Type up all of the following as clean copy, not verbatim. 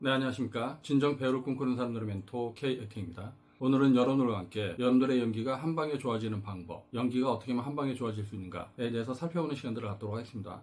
네, 안녕하십니까. 진정 배우를 꿈꾸는 사람들의 멘토 K에킹입니다. 오늘은 여러분들과 함께 여러분들의 연기가 한방에 좋아지는 방법, 연기가 어떻게 하면 한방에 좋아질 수 있는가에 대해서 살펴보는 시간들을 갖도록 하겠습니다.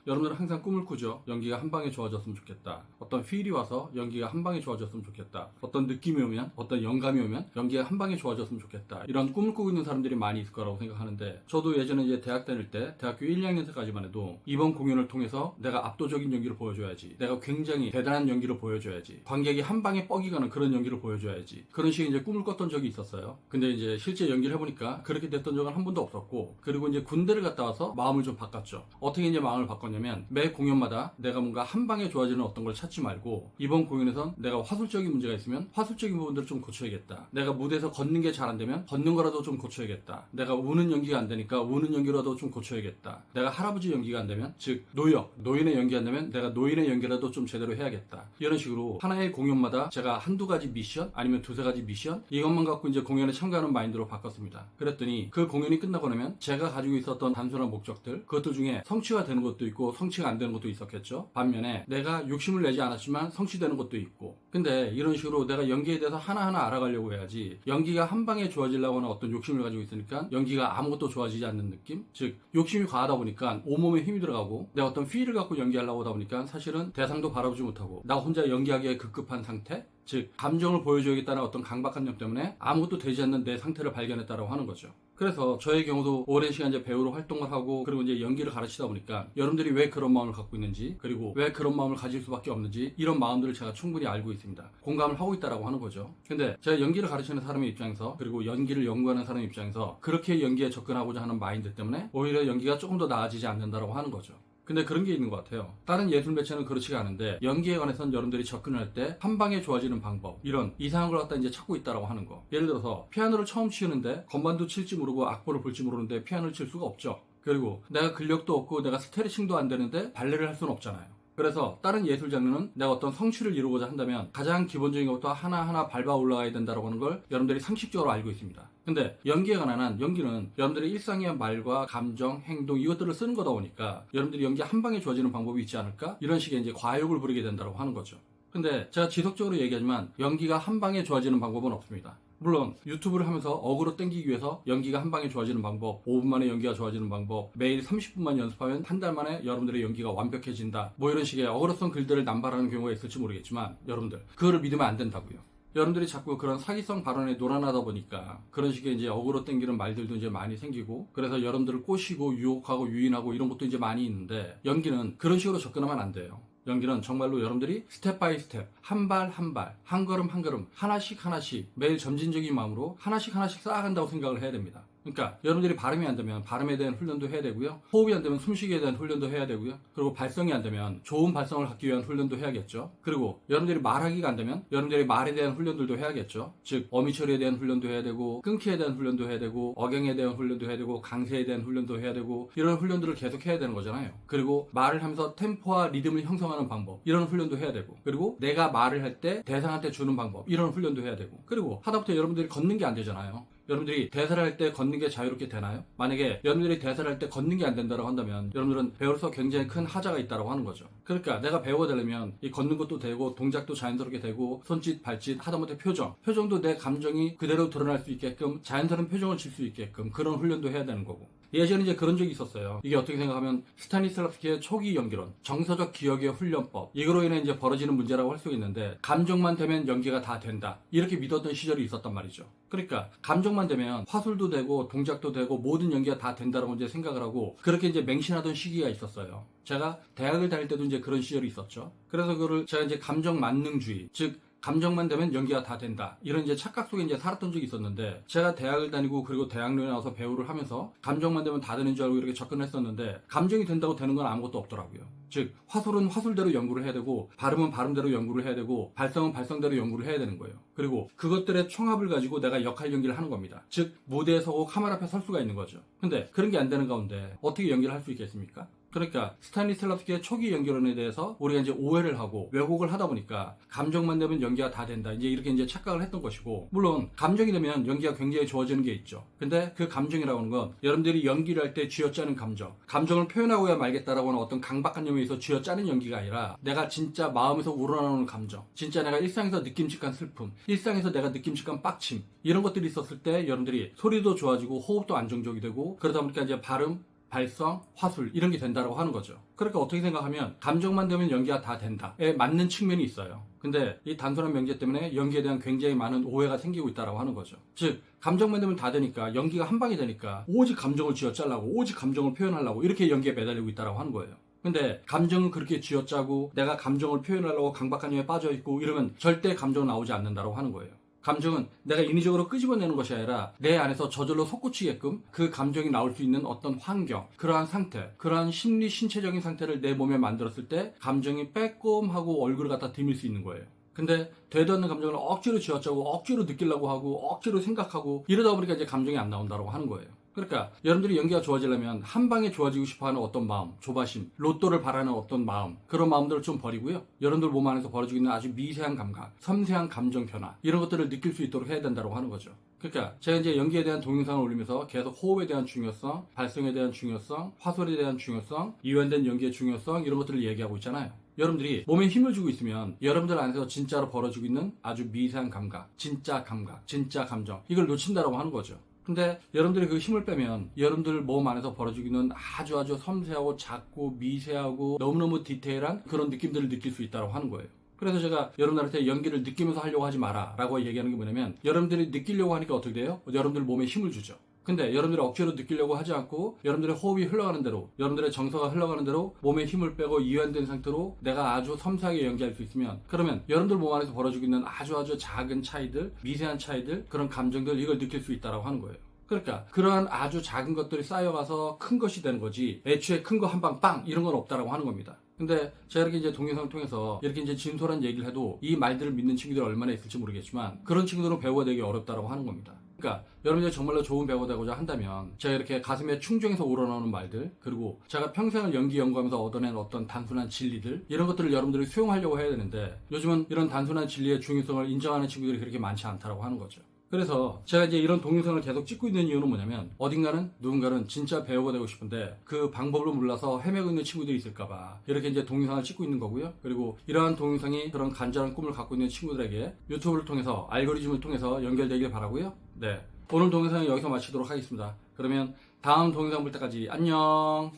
여러분들은 항상 꿈을 꾸죠. 연기가 한방에 좋아졌으면 좋겠다. 어떤 필이 와서 연기가 한방에 좋아졌으면 좋겠다. 어떤 느낌이 오면, 어떤 영감이 오면 연기가 한방에 좋아졌으면 좋겠다. 이런 꿈을 꾸고 있는 사람들이 많이 있을 거라고 생각하는데, 저도 예전에 이제 대학 다닐 때, 대학교 1, 2학년 때까지만 해도 이번 공연을 통해서 내가 압도적인 연기를 보여줘야지, 내가 굉장히 대단한 연기를 보여줘야지, 관객이 한방에 뻑이 가는 그런 연기를 보여줘야지, 그런 식의 이제 꿈을 꿨던 적이 있었어요. 근데 이제 실제 연기를 해보니까 그렇게 됐던 적은 한 번도 없었고, 그리고 이제 군대를 갔다 와서 마음을 좀 바꿨죠. 어떻게 이제 마음을 바꿨냐면, 매 공연마다 내가 뭔가 한방에 좋아지는 어떤 걸 찾지 말고, 이번 공연에선 내가 화술적인 문제가 있으면 화술적인 부분들을 좀 고쳐야겠다. 내가 무대에서 걷는 게 잘 안 되면 걷는 거라도 좀 고쳐야겠다. 내가 우는 연기가 안 되니까 우는 연기라도 좀 고쳐야겠다. 내가 할아버지 연기가 안 되면, 즉 노인의 연기 안 되면 내가 노인의 연기라도 좀 제대로 해야겠다. 이런 식으로 하나의 공연마다 제가 한두 가지 미션, 아니면 두세 가지 미션, 이것만 갖고 이제 공연에 참가하는 마인드로 바꿨습니다. 그랬더니 그 공연이 끝나고 나면 제가 가지고 있었던 단순한 목적들, 그것들 중에 성취가 되는 것도 있고 성취가 안 되는 것도 있었겠죠. 반면에 내가 욕심을 내지 않았지만 성취되는 것도 있고, 근데 이런 식으로 내가 연기에 대해서 하나하나 알아가려고 해야지, 연기가 한방에 좋아지려고 하는 어떤 욕심을 가지고 있으니까 연기가 아무것도 좋아지지 않는 느낌? 즉 욕심이 과하다 보니까 온몸에 힘이 들어가고, 내가 어떤 필을 갖고 연기하려고 하다 보니까 사실은 대상도 바라보지 못하고 나 혼자 연기하기에 급급한 상태? 즉 감정을 보여줘야겠다는 어떤 강박한 점 때문에 아무것도 되지 않는 내 상태를 발견했다고 하는 거죠. 그래서 저의 경우도 오랜 시간 이제 배우로 활동을 하고, 그리고 이제 연기를 가르치다 보니까 여러분들이 왜 그런 마음을 갖고 있는지, 그리고 왜 그런 마음을 가질 수밖에 없는지, 이런 마음들을 제가 충분히 알고 있습니다. 공감을 하고 있다라고 하는 거죠. 근데 제가 연기를 가르치는 사람의 입장에서, 그리고 연기를 연구하는 사람의 입장에서 그렇게 연기에 접근하고자 하는 마인드 때문에 오히려 연기가 조금 더 나아지지 않는다라고 하는 거죠. 근데 그런 게 있는 것 같아요. 다른 예술 매체는 그렇지가 않은데 연기에 관해서는 여러분들이 접근을 할 때 한방에 좋아지는 방법, 이런 이상한 걸 갖다 이제 찾고 있다라고 하는 거. 예를 들어서 피아노를 처음 치는데 건반도 칠지 모르고 악보를 볼지 모르는데 피아노를 칠 수가 없죠. 그리고 내가 근력도 없고 내가 스트레칭도 안 되는데 발레를 할 수는 없잖아요. 그래서 다른 예술 장르는 내가 어떤 성취를 이루고자 한다면 가장 기본적인 것부터 하나하나 밟아 올라가야 된다고 하는 걸 여러분들이 상식적으로 알고 있습니다. 근데 연기에 관한 한, 연기는 여러분들의 일상의 말과 감정, 행동, 이것들을 쓰는 거다 보니까 여러분들이 연기 한 방에 좋아지는 방법이 있지 않을까? 이런 식의 이제 과욕을 부리게 된다고 하는 거죠. 근데 제가 지속적으로 얘기하지만 연기가 한 방에 좋아지는 방법은 없습니다. 물론 유튜브를 하면서 어그로 땡기기 위해서 연기가 한 방에 좋아지는 방법, 5분 만에 연기가 좋아지는 방법, 매일 30분만 연습하면 한 달 만에 여러분들의 연기가 완벽해진다, 뭐 이런 식의 어그로성 글들을 남발하는 경우가 있을지 모르겠지만, 여러분들 그거를 믿으면 안 된다고요. 여러분들이 자꾸 그런 사기성 발언에 놀아나다 보니까 그런 식의 이제 어그로 땡기는 말들도 이제 많이 생기고, 그래서 여러분들을 꼬시고 유혹하고 유인하고 이런 것도 이제 많이 있는데, 연기는 그런 식으로 접근하면 안 돼요. 연기는 정말로 여러분들이 스텝 바이 스텝, 한 발 한 발, 한 걸음 한 걸음, 하나씩 하나씩 매일 점진적인 마음으로 하나씩 하나씩 쌓아간다고 생각을 해야 됩니다. 그러니까 여러분들이 발음이 안 되면 발음에 대한 훈련도 해야 되고요, 호흡이 안 되면 숨쉬기에 대한 훈련도 해야 되고요, 그리고 발성이 안 되면 좋은 발성을 갖기 위한 훈련도 해야겠죠. 그리고 여러분들이 말하기가 안 되면 여러분들이 말에 대한 훈련들도 해야겠죠. 즉 어미 처리에 대한 훈련도 해야 되고, 끊기에 대한 훈련도 해야 되고, 억양에 대한 훈련도 해야 되고, 강세에 대한 훈련도 해야 되고, 이런 훈련들을 계속 해야 되는 거잖아요. 그리고 말을 하면서 템포와 리듬을 형성하는 방법, 이런 훈련도 해야 되고, 그리고 내가 말을 할 때 대상한테 주는 방법, 이런 훈련도 해야 되고, 그리고 하다못해 여러분들이 걷는 게 안 되잖아요. 여러분들이 대사를 할 때 걷는 게 자유롭게 되나요? 만약에 여러분들이 대사를 할 때 걷는 게 안 된다고 한다면 여러분들은 배우로서 굉장히 큰 하자가 있다고 하는 거죠. 그러니까 내가 배우가 되려면 이 걷는 것도 되고, 동작도 자연스럽게 되고, 손짓, 발짓, 하다못해 표정도 내 감정이 그대로 드러날 수 있게끔 자연스러운 표정을 질 수 있게끔 그런 훈련도 해야 되는 거고. 예전에 이제 그런 적이 있었어요. 이게 어떻게 생각하면 스타니슬라프스키의 초기 연기론, 정서적 기억의 훈련법, 이거로 인해 이제 벌어지는 문제라고 할 수 있는데, 감정만 되면 연기가 다 된다, 이렇게 믿었던 시절이 있었단 말이죠. 그러니까 감정만 되면 화술도 되고 동작도 되고 모든 연기가 다 된다라고 이제 생각을 하고, 그렇게 이제 맹신하던 시기가 있었어요. 제가 대학을 다닐 때도 이제 그런 시절이 있었죠. 그래서 그거를 제가 이제 감정 만능주의, 즉 감정만 되면 연기가 다 된다, 이런 이제 착각 속에 이제 살았던 적이 있었는데, 제가 대학을 다니고 그리고 대학로에 나와서 배우를 하면서 감정만 되면 다 되는 줄 알고 이렇게 접근을 했었는데, 감정이 된다고 되는 건 아무것도 없더라고요. 즉 화술은 화술대로 연구를 해야 되고, 발음은 발음대로 연구를 해야 되고, 발성은 발성대로 연구를 해야 되는 거예요. 그리고 그것들의 총합을 가지고 내가 역할 연기를 하는 겁니다. 즉 무대에 서고 카메라 앞에 설 수가 있는 거죠. 근데 그런 게 안 되는 가운데 어떻게 연기를 할 수 있겠습니까? 그러니까 스타니슬라스키의 초기 연기론에 대해서 우리가 이제 오해를 하고 왜곡을 하다 보니까 감정만 되면 연기가 다 된다. 이제 이렇게 이제 착각을 했던 것이고, 물론 감정이 되면 연기가 굉장히 좋아지는 게 있죠. 근데 그 감정이라고 하는 건 여러분들이 연기를 할 때 쥐어짜는 감정을 표현하고야 말겠다라고 하는 어떤 강박관념에 의해서 쥐어짜는 연기가 아니라 내가 진짜 마음에서 우러나오는 감정, 진짜 내가 일상에서 느낌직한 슬픔, 일상에서 내가 느낌직한 빡침, 이런 것들이 있었을 때 여러분들이 소리도 좋아지고 호흡도 안정적이 되고, 그러다 보니까 이제 발음, 발성, 화술 이런 게 된다고 하는 거죠. 그러니까 어떻게 생각하면 감정만 되면 연기가 다 된다에 맞는 측면이 있어요. 근데 이 단순한 명제 때문에 연기에 대한 굉장히 많은 오해가 생기고 있다고 하는 거죠. 즉 감정만 되면 다 되니까, 연기가 한 방에 되니까 오직 감정을 쥐어짜려고, 오직 감정을 표현하려고 이렇게 연기에 매달리고 있다고 하는 거예요. 근데 감정은 그렇게 쥐어짜고 내가 감정을 표현하려고 강박관념에 빠져있고 이러면 절대 감정은 나오지 않는다고 하는 거예요. 감정은 내가 인위적으로 끄집어내는 것이 아니라 내 안에서 저절로 솟구치게끔 그 감정이 나올 수 있는 어떤 환경, 그러한 상태, 그러한 심리, 신체적인 상태를 내 몸에 만들었을 때 감정이 빼꼼하고 얼굴을 갖다 디밀 수 있는 거예요. 근데 되도 않는 감정을 억지로 쥐어짜고 억지로 느끼려고 하고 억지로 생각하고 이러다 보니까 이제 감정이 안 나온다고 하는 거예요. 그러니까 여러분들이 연기가 좋아지려면 한 방에 좋아지고 싶어하는 어떤 마음, 조바심, 로또를 바라는 어떤 마음, 그런 마음들을 좀 버리고요. 여러분들 몸 안에서 벌어지고 있는 아주 미세한 감각, 섬세한 감정 변화, 이런 것들을 느낄 수 있도록 해야 된다고 하는 거죠. 그러니까 제가 이제 연기에 대한 동영상을 올리면서 계속 호흡에 대한 중요성, 발성에 대한 중요성, 화술에 대한 중요성, 이완된 연기의 중요성, 이런 것들을 얘기하고 있잖아요. 여러분들이 몸에 힘을 주고 있으면 여러분들 안에서 진짜로 벌어지고 있는 아주 미세한 감각, 진짜 감정, 이걸 놓친다라고 하는 거죠. 근데 여러분들이 그 힘을 빼면 여러분들 몸 안에서 벌어지고 있는 아주 섬세하고 작고 미세하고 너무너무 디테일한 그런 느낌들을 느낄 수 있다고 하는 거예요. 그래서 제가 여러분들한테 연기를 느끼면서 하려고 하지 마라 라고 얘기하는 게 뭐냐면, 여러분들이 느끼려고 하니까 어떻게 돼요? 여러분들 몸에 힘을 주죠. 근데 여러분들이 억지로 느끼려고 하지 않고 여러분들의 호흡이 흘러가는 대로, 여러분들의 정서가 흘러가는 대로 몸에 힘을 빼고 이완된 상태로 내가 아주 섬세하게 연기할 수 있으면, 그러면 여러분들 몸 안에서 벌어지고 있는 아주 작은 차이들, 미세한 차이들, 그런 감정들, 이걸 느낄 수 있다고 하는 거예요. 그러니까 그러한 아주 작은 것들이 쌓여가서 큰 것이 되는 거지, 애초에 큰 거 한 방 빵 이런 건 없다라고 하는 겁니다. 근데 제가 이렇게 이제 동영상을 통해서 이렇게 이제 진솔한 얘기를 해도 이 말들을 믿는 친구들이 얼마나 있을지 모르겠지만, 그런 친구들은 배우가 되기 어렵다라고 하는 겁니다. 그러니까 여러분들이 정말로 좋은 배우가 되고자 한다면 제가 이렇게 가슴에 충정에서 우러나오는 말들, 그리고 제가 평생을 연기 연구하면서 얻어낸 어떤 단순한 진리들, 이런 것들을 여러분들이 수용하려고 해야 되는데, 요즘은 이런 단순한 진리의 중요성을 인정하는 친구들이 그렇게 많지 않다라고 하는 거죠. 그래서 제가 이제 이런 동영상을 계속 찍고 있는 이유는 뭐냐면, 어딘가는 누군가는 진짜 배우가 되고 싶은데 그 방법을 몰라서 헤매고 있는 친구들이 있을까봐 이렇게 이제 동영상을 찍고 있는 거고요. 그리고 이러한 동영상이 그런 간절한 꿈을 갖고 있는 친구들에게 유튜브를 통해서, 알고리즘을 통해서 연결되길 바라고요. 네, 오늘 동영상은 여기서 마치도록 하겠습니다. 그러면 다음 동영상 볼 때까지 안녕.